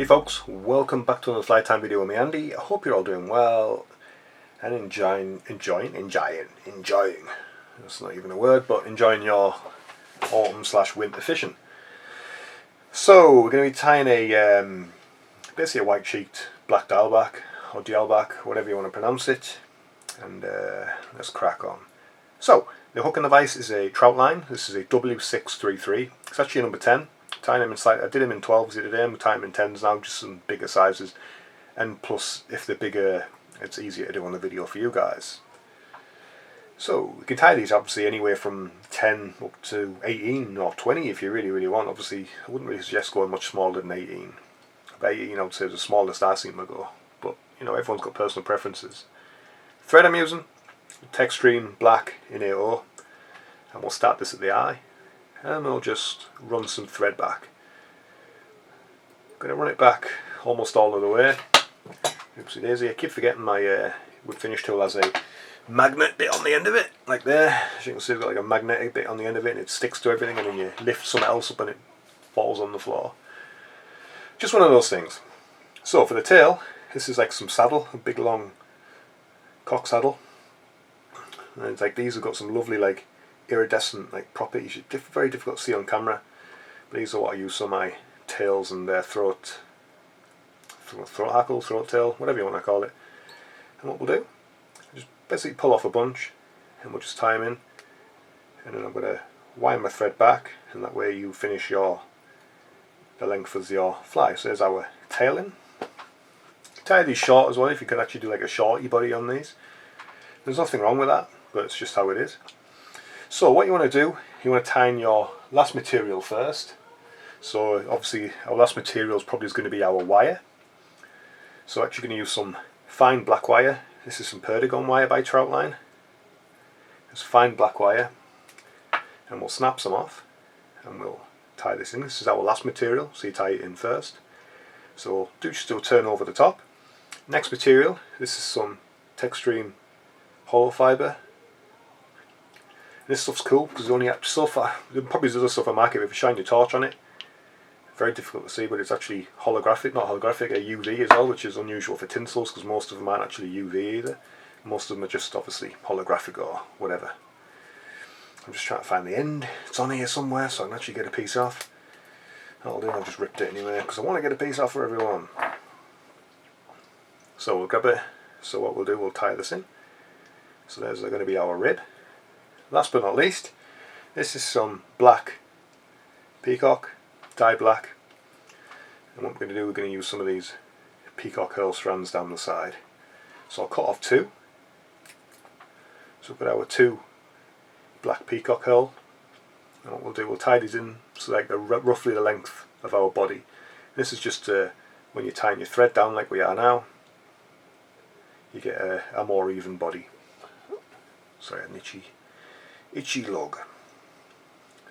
Hey folks, welcome back to another flight time video with me Andy. I hope you're all doing well and enjoying, that's not even a word, but enjoying your autumn/winter fishing. So we're going to be tying a, basically a white cheeked black Diawl or Diawl, whatever you want to pronounce it, and let's crack on. So the hook and the vise is a trout line. This is a W633, it's actually a number 10. Tying them in I did them in 12s the other day, I'm tying them in 10s now, just some bigger sizes, and plus if they're bigger it's easier to do on the video for you guys. So we can tie these obviously anywhere from 10 up to 18 or 20 if you really want. Obviously I wouldn't really suggest going much smaller than 18. But 18 I would say is the smallest I seem to go, but you know, everyone's got personal preferences. Thread I'm using, Textreme Black in AO, and we'll start this at the eye. And we'll just run some thread back. I'm going to run it back almost all of the way. Oopsie daisy, I keep forgetting my wood finish tool has a magnet bit on the end of it, like there. As you can see, it's got like a magnetic bit on the end of it and it sticks to everything, and then you lift something else up and it falls on the floor. Just one of those things. So for the tail, this is like some saddle, a big long cock saddle. And it's like these have got some lovely like iridescent like properties, very difficult to see on camera, but these are what I use on my tails and their throat hackle, throat tail, whatever you want to call it. And what we'll do, just basically pull off a bunch and we'll just tie them in, and then I'm going to wind my thread back, and that way you finish the length of your fly. So there's our tail in. Tie these short as well if you could actually do like a shorty body on these. There's nothing wrong with that, but it's just how it is. So what you want to do, you want to tie in your last material first. So obviously our last material is probably going to be our wire. So I'm actually going to use some fine black wire. This is some Perdigon wire by Troutline. It's fine black wire, and we'll snap some off and we'll tie this in. This is our last material, so you tie it in first. So we'll just do a turn over the top. Next material, this is some Textreme hollow fibre. This stuff's cool because only so far, probably there's other stuff on the market, but if you shine your torch on it, very difficult to see, but it's actually holographic, not holographic, a UV as well, which is unusual for tinsels because most of them aren't actually UV either. Most of them are just obviously holographic or whatever. I'm just trying to find the end. It's on here somewhere so I can actually get a piece off. That'll do, I've just ripped it anyway because I want to get a piece off for everyone. So we'll grab it. So what we'll do, we'll tie this in. So there's going to be our rib. Last but not least, this is some black peacock, dye black, and what we're going to do, we're going to use some of these peacock herl strands down the side. So I'll cut off two. So we've got our two black peacock herl, and what we'll do, we'll tie these in so like they're roughly the length of our body. This is just when you're tying your thread down like we are now, you get a more even body. Sorry, an itchy log.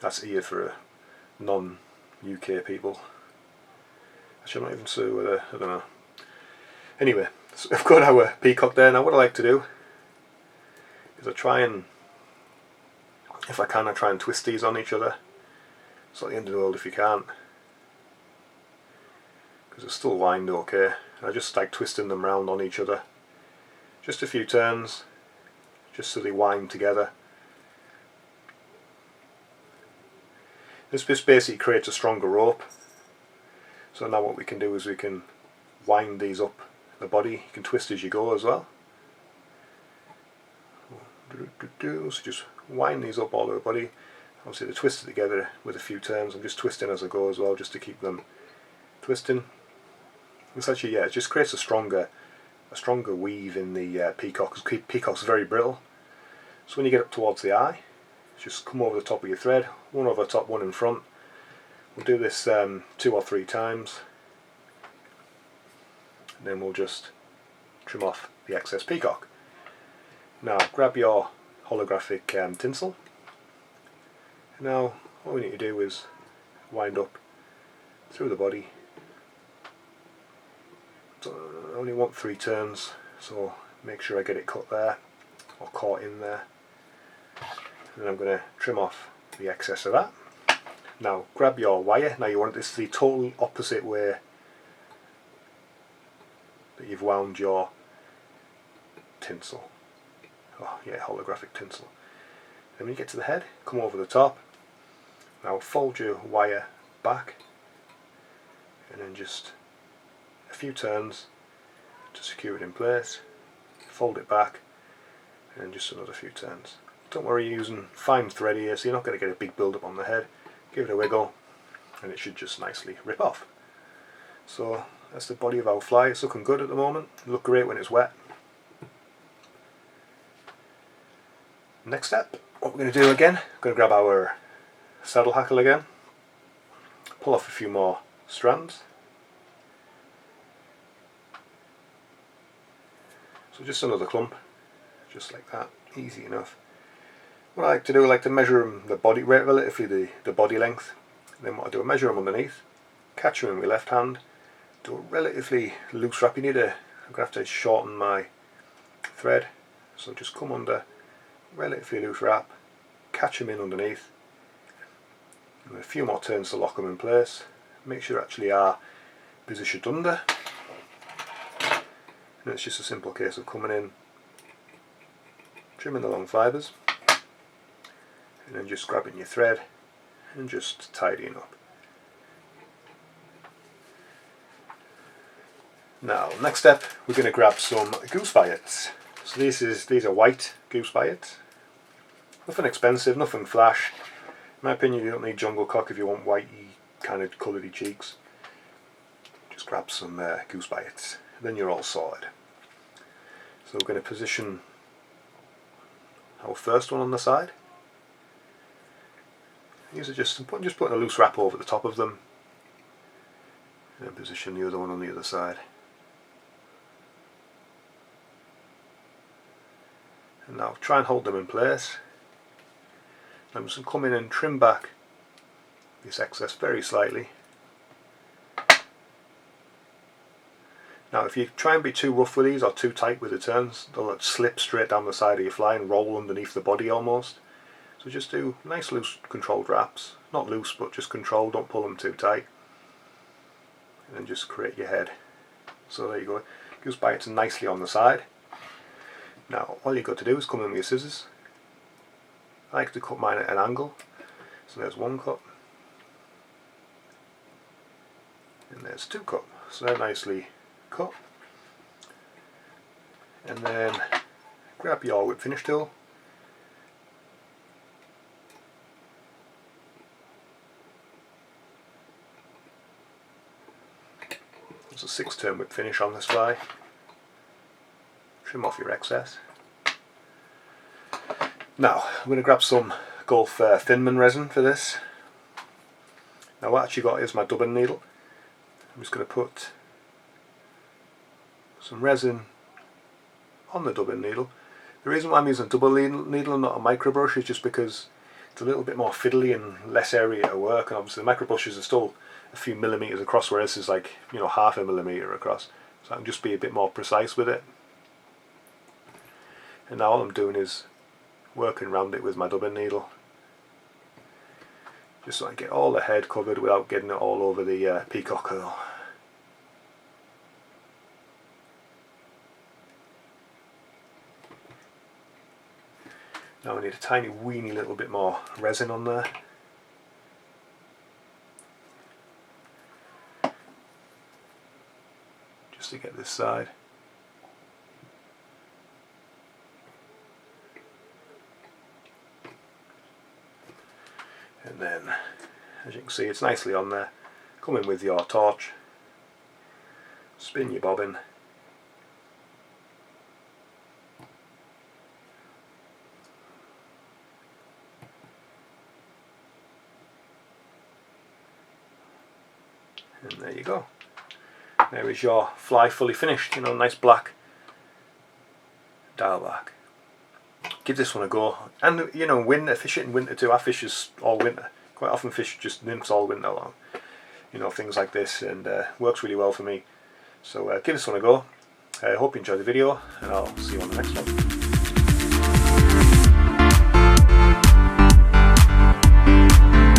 That's ear for non-UK people. Actually, I'm not even sure whether, I don't know. Anyway, so I've got our peacock there. Now what I like to do is I try and, if I can, I try and twist these on each other. It's not the end of the world if you can't, because it's still wind okay. I just like twisting them round on each other. Just a few turns, just so they wind together. This basically creates a stronger rope. So now what we can do is we can wind these up the body. You can twist as you go as well. So just wind these up all over the body. Obviously they're twisted together with a few turns. I'm just twisting as I go as well, just to keep them twisting. It's actually, yeah, it just creates a stronger weave in the peacock, because peacock's very brittle. So when you get up towards the eye, just come over the top of your thread, one over the top, one in front. We'll do this 2 or 3 times, and then we'll just trim off the excess peacock. Now grab your holographic tinsel. Now what we need to do is wind up through the body. So I only want 3 turns, so make sure I get it cut there, or caught in there. And I'm going to trim off the excess of that. Now grab your wire. Now you want this the total opposite way that you've wound your tinsel. Oh yeah, holographic tinsel. Then when you get to the head, come over the top. Now fold your wire back and then just a few turns to secure it in place. Fold it back and then just another few turns. Don't worry, you're using fine thread here, so you're not going to get a big build up on the head. Give it a wiggle and it should just nicely rip off. So that's the body of our fly. It's looking good at the moment. It'll look great when it's wet. Next step, what we're going to do again, we're going to grab our saddle hackle again, pull off a few more strands. So just another clump, just like that, easy enough. What I like to do, I like to measure the body, relatively the body length. And then what I do, I measure them underneath, catch them in my left hand, do a relatively loose wrap. I'm going to have to shorten my thread, so just come under, relatively loose wrap, catch them in underneath, and a few more turns to lock them in place. Make sure actually are positioned under, and it's just a simple case of coming in, trimming the long fibres, and then just grabbing your thread and just tidying up. Now, next step, we're going to grab some goose biots. So these are white goose biots. Nothing expensive, nothing flash. In my opinion, you don't need jungle cock if you want whitey kind of coloured cheeks. Just grab some goose biots, then you're all sorted. So we're going to position our first one on the side. These are just putting a loose wrap over the top of them, and then position the other one on the other side. And now try and hold them in place. I'm just going to come in and trim back this excess very slightly. Now if you try and be too rough with these or too tight with the turns, they'll slip straight down the side of your fly and roll underneath the body almost. So just do nice loose controlled wraps. Not loose, but just controlled, don't pull them too tight. And then just create your head. So there you go. Goose biots nicely on the side. Now all you've got to do is come in with your scissors. I like to cut mine at an angle. So there's one cut. And there's two cut. So they're nicely cut. And then grab your whip finish tool. There's a 6-turn whip finish on this fly. Trim off your excess. Now I'm going to grab some Gulf Thinman resin for this. Now what I actually got is my dubbing needle. I'm just going to put some resin on the dubbing needle. The reason why I'm using a double needle and not a micro brush is just because it's a little bit more fiddly and less area to work, and obviously the micro brushes are still a few millimeters across, whereas this is like, you know, half a millimeter across, so I can just be a bit more precise with it. And now all I'm doing is working around it with my dubbing needle, just so I get all the head covered without getting it all over the peacock curl. Now I need a tiny weeny little bit more resin on there. Just to get this side. And then, as you can see, it's nicely on there. Come in with your torch, spin your bobbin, and there you go. There is your fly fully finished, you know, nice black Diawl Bach. Give this one a go, and you know, winter, fish it in winter too. I fish this all winter. Quite often fish just nymphs all winter long, you know, things like this, and works really well for me. So give this one a go. I hope you enjoyed the video, and I'll see you on the next one.